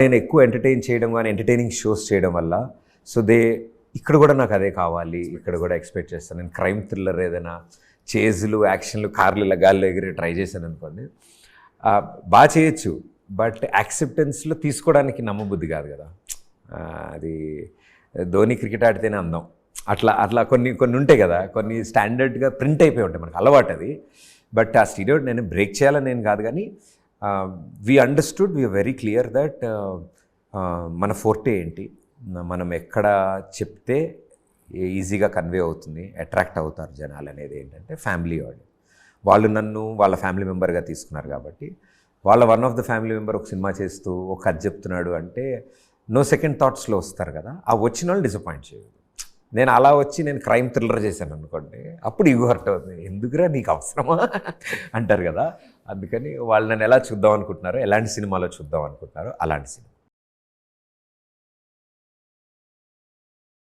నేను ఎక్కువ ఎంటర్టైన్ చేయడం కానీ ఎంటర్టైనింగ్ షోస్ చేయడం వల్ల సో ఇక్కడ కూడా నాకు అదే కావాలి, ఇక్కడ కూడా ఎక్స్పెక్ట్ చేస్తాను. నేను క్రైమ్ థ్రిల్లర్ ఏదైనా చేజులు యాక్షన్లు కార్లు ఇలా గాల్లో ఎగిరి ట్రై చేశాను అనుకోండి, బాగా చేయొచ్చు, బట్ యాక్సెప్టెన్స్లో తీసుకోవడానికి నమ్మబుద్ధి కాదు కదా. అది ధోని క్రికెట్ ఆడితేనే అందం, అట్లా అట్లా కొన్ని కొన్ని ఉంటాయి కదా, కొన్ని స్టాండర్డ్గా ప్రింట్ అయిపోయి ఉంటాయి, మనకు అలవాటు అది. బట్ ఆ స్టీరియోడ్ నేను బ్రేక్ చేయాలని నేను కాదు, కానీ we understood, we are very clear that మన ఫోర్టే ఏంటి, మనం ఎక్కడ చెప్తే ఈజీగా కన్వే అవుతుంది, అట్రాక్ట్ అవుతారు జనాలు అనేది ఏంటంటే ఫ్యామిలీ వాళ్ళు నన్ను వాళ్ళ ఫ్యామిలీ మెంబర్గా తీసుకున్నారు కాబట్టి, వాళ్ళ one of the family member ఒక సినిమా చేస్తూ ఒక కథ చెప్తున్నాడు అంటే నో సెకండ్ థాట్స్లో వస్తారు కదా, ఆ వచ్చిన వాళ్ళు డిసప్పాయింట్ చేయదు. నేను అలా వచ్చి నేను క్రైమ్ థ్రిల్లర్ చేశాను అనుకోండి, అప్పుడు ఈగో హర్ట్ అవుతుంది, ఎందుకురా నీకు అవసరమా అంటారు కదా. అందుకని వాళ్ళు నన్ను ఎలా చూద్దాం అనుకుంటున్నారో, ఎలాంటి సినిమాలో చూద్దాం అనుకుంటున్నారో అలాంటి సినిమా.